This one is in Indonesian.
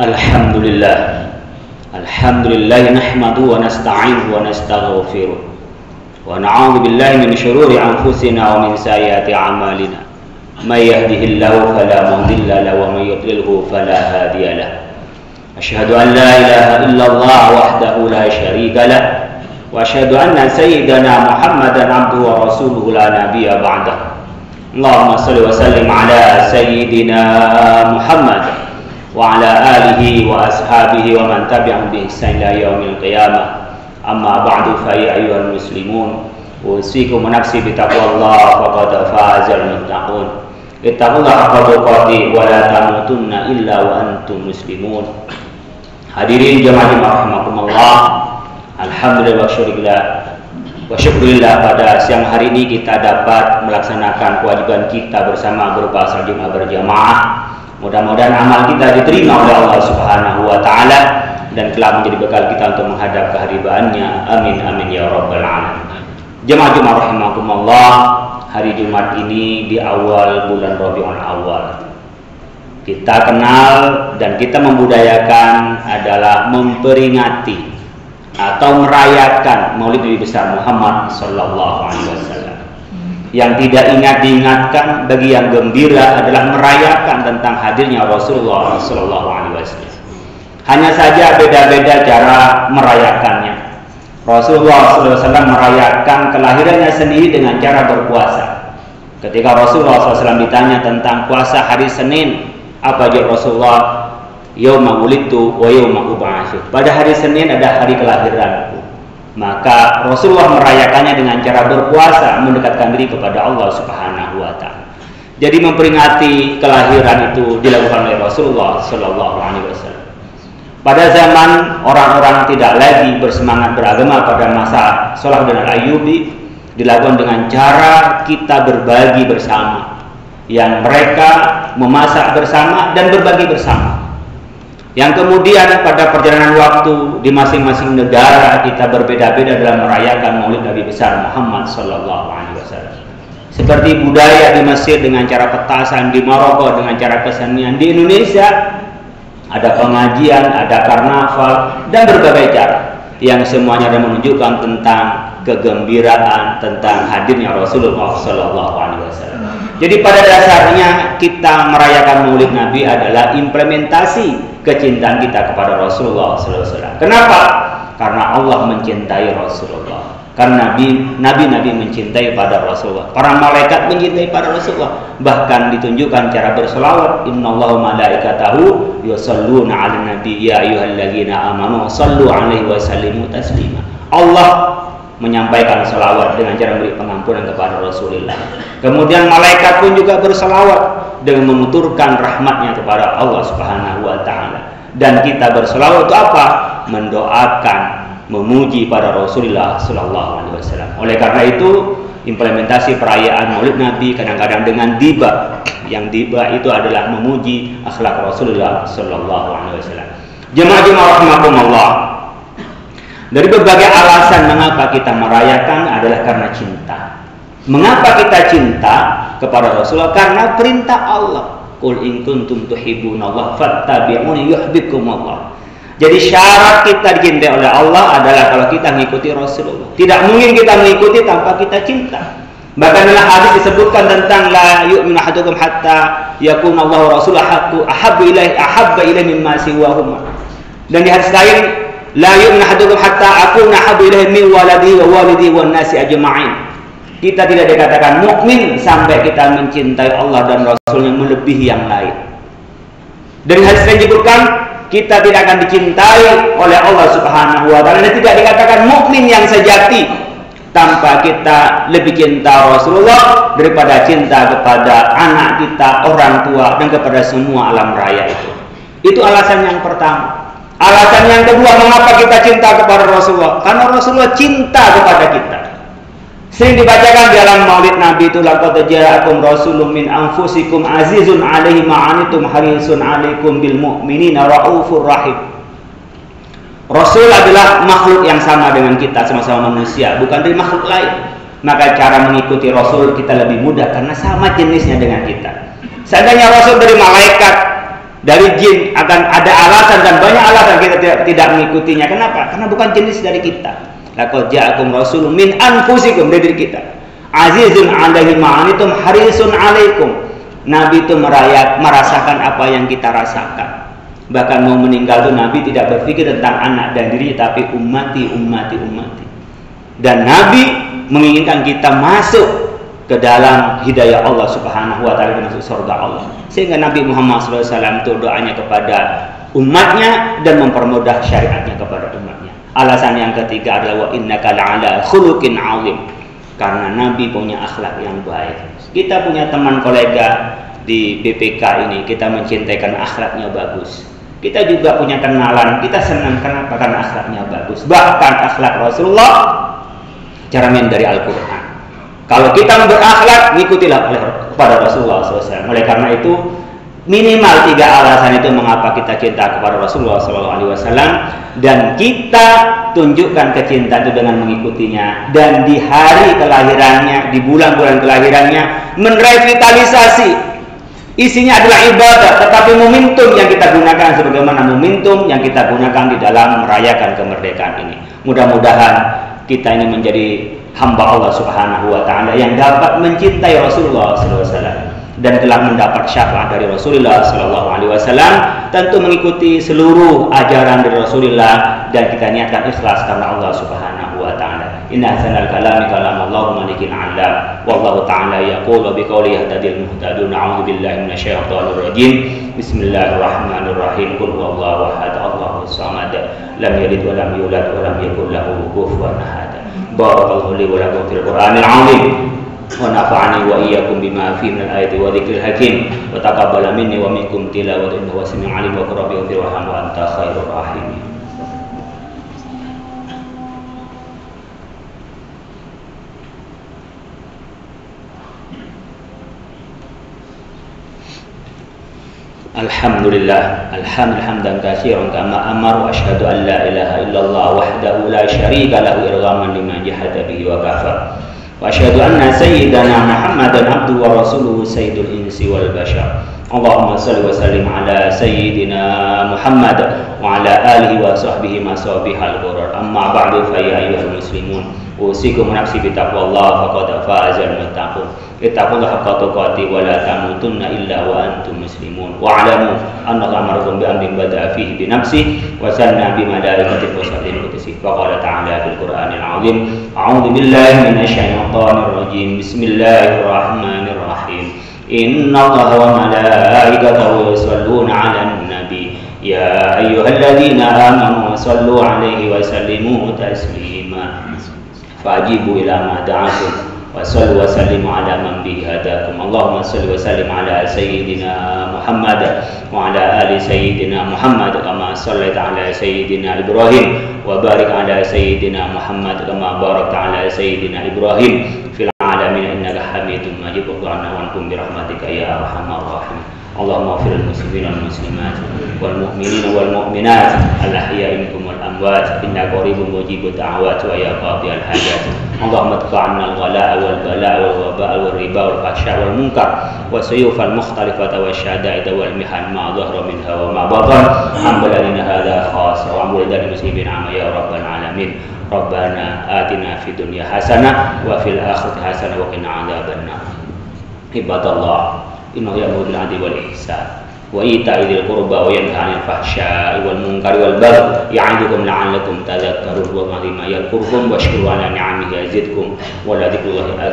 Alhamdulillah. Alhamdulillah nahmaduhu wa nasta'inuhu wa nastaghfiruh. Wa na'udzu billahi min syururi anfusina wa min sayyiati a'malina. May yahdihillahu fala mudilla lahu wa may yudlilhu fala hadiya lahu. Asyhadu an la ilaha illallah wahdahu la syarika lah. Wa asyhadu anna sayyidana Muhammadan abduhu wa rasuluhu la nabiyya ba'dah. Allahumma shalli wa sallim ala sayyidina Muhammad wa ala alihi wa ashabihi wa man tabi'ahum bi ihsan ila yaumil qiyamah. Amma ba'du, fa ya ayyuhal muslimun, usikum wa nafsi bi taqwallah faqad fazal muttaqun. Ittaqullaha haqqa tuqatih wa la tamutunna illa wa antum muslimun. Hadirin jemaah rahimakumullah, alhamdulillah wa syukurillah pada siang hari ini kita dapat melaksanakan kewajiban kita bersama berupa salat Jumat berjamaah. Mudah-mudahan amal kita diterima oleh Allah Subhanahu wa taala dan kelak menjadi bekal kita untuk menghadap kehadirannya. Amin amin ya rabbal alamin. Jemaah rahimakumullah, hari Jumat ini di awal bulan Rabiul Awal. Kita kenal dan kita membudayakan adalah memperingati atau merayakan Maulid Nabi besar Muhammad sallallahu alaihi wasallam. Yang tidak diingatkan bagi yang gembira adalah merayakan tentang hadirnya Rasulullah sallallahu alaihi wasallam. Hanya saja beda-beda cara merayakannya. Rasulullah sallallahu alaihi wasallam merayakan kelahirannya sendiri dengan cara berpuasa. Ketika Rasulullah SAW ditanya tentang puasa hari Senin, apa jawab Rasulullah? Yauma wulidtu wa yauma ub'atsu. Pada hari Senin ada hari kelahiranku. Maka Rasulullah merayakannya dengan cara berpuasa, mendekatkan diri kepada Allah Subhanahu wa taala. Jadi memperingati kelahiran itu dilakukan oleh Rasulullah sallallahu alaihi wasallam. Pada zaman orang-orang tidak lagi bersemangat beragama pada masa Salahuddin Al-Ayyubi, dilakukan dengan cara kita berbagi bersama, yang mereka memasak bersama dan berbagi bersama. Yang kemudian pada perjalanan waktu di masing-masing negara kita berbeda-beda dalam merayakan Maulid Nabi besar Muhammad sallallahu alaihi wasallam. Seperti budaya di Mesir dengan cara petasan, di Maroko dengan cara kesenian, di Indonesia ada pengajian, ada karnaval dan berbagai cara yang semuanya ada menunjukkan tentang kegembiraan tentang hadirnya Rasulullah sallallahu alaihi wasallam. Jadi pada dasarnya kita merayakan Maulid Nabi adalah implementasi kecintaan kita kepada Rasulullah sallallahu alaihi wasallam. Kenapa? Karena Allah mencintai Rasulullah. Karena nabi-nabi mencintai pada Rasulullah. Para malaikat mencintai pada Rasulullah. Bahkan ditunjukkan cara berselawat. Innallaha malaikatahu yusholluna 'alan nabi ya ayyuhalladzina amanu shallu 'alaihi wa sallimu taslima. Allah menyampaikan selawat dengan cara memberi pengampunan kepada Rasulullah. Kemudian malaikat pun juga berselawat dengan menuturkan rahmatnya kepada Allah Subhanahu wa taala. Dan kita berselawat itu apa? Mendoakan, memuji pada Rasulullah sallallahu alaihi wasallam. Oleh karena itu, implementasi perayaan Maulid Nabi kadang-kadang dengan diba. Yang diba itu adalah memuji akhlak Rasulullah sallallahu alaihi wasallam. Jemaah rahimakumullah, dari berbagai alasan mengapa kita merayakan adalah karena cinta. Mengapa kita cinta kepada Rasulullah? Karena perintah Allah. Qul in kuntum tuhibbunallaha fattabi'uni yuhibbukumullah. Jadi syarat kita dicintai oleh Allah adalah kalau kita mengikuti Rasulullah. Tidak mungkin kita mengikuti tanpa kita cinta. Bahkan dalam hadis disebutkan tentang la yu'minu ahadukum hatta yakuna Allahu rasuluhu ahabba ilaihi mimma siwahuma. Dan di hadis lain, la yu'minu ahadukum hatta akuna ahabba ilaihi min waladihi wa walidihi wan nasi ajma'in. Kita tidak dikatakan mukmin sampai kita mencintai Allah dan Rasulnya melebihi yang lain. Dari hadis lain disebutkan kita tidak akan dicintai oleh Allah Subhanahu wa taala dan tidak dikatakan mukmin yang sejati tanpa kita lebih cinta Rasulullah daripada cinta kepada anak kita, orang tua dan kepada semua alam raya itu. Itu alasan yang pertama. Alasan yang kedua, mengapa kita cinta kepada Rasulullah? Karena Rasulullah cinta kepada kita. Sering dibacakan dalam Maulid Nabi itu, laqad ja'akum rasulun min anfusikum azizun 'alaihi ma 'anittum harisun 'alaikum bil mu'minina raufur rahim. Rasul adalah makhluk yang sama dengan kita, sama-sama manusia, bukan dari makhluk lain. Maka cara mengikuti Rasul kita lebih mudah karena sama jenisnya dengan kita. Seandainya Rasul dari malaikat, Dari jin akan ada alasan dan banyak alasan kita tidak mengikutinya. Kenapa? Karena bukan jenis dari kita. Laqad ja'akum rasulun min anfusikum, dari diri kita. Azizun 'alaihi ma 'anittum harisun 'alaikum. Nabi itu merasakan apa yang kita rasakan. Bahkan mau meninggal itu Nabi tidak berpikir tentang anak dan dirinya, tapi ummati. Dan Nabi menginginkan kita masuk ke dalam hidayah Allah Subhanahu wa taala, masuk surga Allah. Sehingga Nabi Muhammad SAW itu doanya kepada umatnya dan mempermudah syariatnya kepada umatnya. Alasan yang ketiga adalah wa innaka la'ala khuluqin 'azim. Karena Nabi punya akhlak yang baik. Kita punya teman kolega di BPK ini, kita mencintai karena akhlaknya bagus. Kita juga punya kenalan, kita senang kenapa? Karena akhlaknya bagus. Bahkan akhlak Rasulullah cermin dari Al-Quran. Kalau kita berakhlak, ngikutilah kepada Rasulullah SAW. Oleh karena itu, minimal 3 alasan itu mengapa kita cinta kepada Rasulullah SAW, dan kita tunjukkan kecintaan itu dengan mengikutinya. Dan di hari kelahirannya, di bulan-bulan kelahirannya, merevitalisasi. Isinya adalah ibadah, tetapi momentum yang kita gunakan sebagaimana momentum yang kita gunakan di dalam merayakan kemerdekaan ini. Mudah-mudahan kita ini menjadi hamba Allah Subhanahu wa taala yang dapat mencintai Rasulullah SAW dan telah mendapat syafaat dari Rasulullah SAW, tentu mengikuti seluruh ajaran dari Rasulullah, dan kita niatkan ikhlas karena Allah Subhanahu wa taala. Inna ahsanal kalami kalamullah malikil a'lam, wallahu ta'ala yaqulu biqawli yahtadil muhtadun. A'udzu billahi minasyaitonir rajim. Bismillahirrahmanirrahim. Qul huwallahu ahad, Allahus samad, lam yalid wa lam yulad wa lam yakul lahu kufuwan ahad. Barakallahu li wa lakum fil Qur'anil 'azim. ونفعني وإياكم بما فيه من الآيات وذكر الحكيم وتقبل مني ومنكم تلاوة إنه سميع عليم وقل ربي اغفر وارحم وأنت خير الراحمين. Alhamdulillah, hamdan katsiran kama amar, wa asyhadu an la ilaha illallah wahdahu la syarika lahu irghaman liman jahada bihi wa kafar. Wa asyhadu anna sayyidana Muhammadan abduhu wa rasuluhu sayyidul insi wal bashar. Allahumma shalli wa sallim ala sayyidina Muhammad wa ala alihi wa sahbihi masabihal ghurur. Amma ba'du, fa ya ayyuhal muslimun, usikum nafsi bi taqwallah faqad fazal muttaqun. Ittaqullaha haqqa tuqatih wa la tamutunna illa wa antum muslimun. Wa alamu anna amarakum bi amrin bada'a fihi bi nafsihi wa sanna bi malaikatihi wa sahbihi qudsi. Wa qala ta'ala fil Qur'anil 'azim. A'udzu billahi minasyaitonir rajim. Bismillahirrahmanirrahim. Inna Allaha wa malaikatahu yusholluna 'alan nabi. Ya ayyuhalladzina amanu shallu 'alaihi wa sallimu taslima. Fajibu ila ma da'akum wa sallu wa sallimu ala man bihi hadakum. Allahumma salli wa sallim ala sayyidina Muhammad wa ala ali sayyidina Muhammad kama sallaita ala sayyidina Ibrahim wa barik ala sayyidina Muhammad kama barakta ala sayyidina Ibrahim fil alamin innaka Hamidum Majid. Wa antum bi rahmatika ya arhamar rahimin. Allahumma ighfir lil muslimin wal muslimat wal mu'minin wal mu'minat al ahya'i minkum wal amwat innaka qaribun mujibud da'awat wa ya qadiyal hajat. Allahumma adfa'na al ghala'a wal bala'a wal waba'a wal riba wal fahsya wal munkar wa suyufal mukhtalifata wa syada'ida wal mihan ma dhahara minha wa ma batan. Ambalana hadha khas wa ambalana muslimin amma ya rabbal alamin. Rabbana atina fid dunya hasanah wa fil akhirati hasanah wa qina adzabannar. Ibadallah, innahu ya'muru bil 'adli wal ihsan wa ita'i dzil qurba wa yanha 'anil fahsya'i wal munkari wal baghi ya'idukum la'allakum tadhakkarun. Wa ma yadhkurkum washkuru 'ala ni'amihi yazidkum wa la dzikrullahi akbar.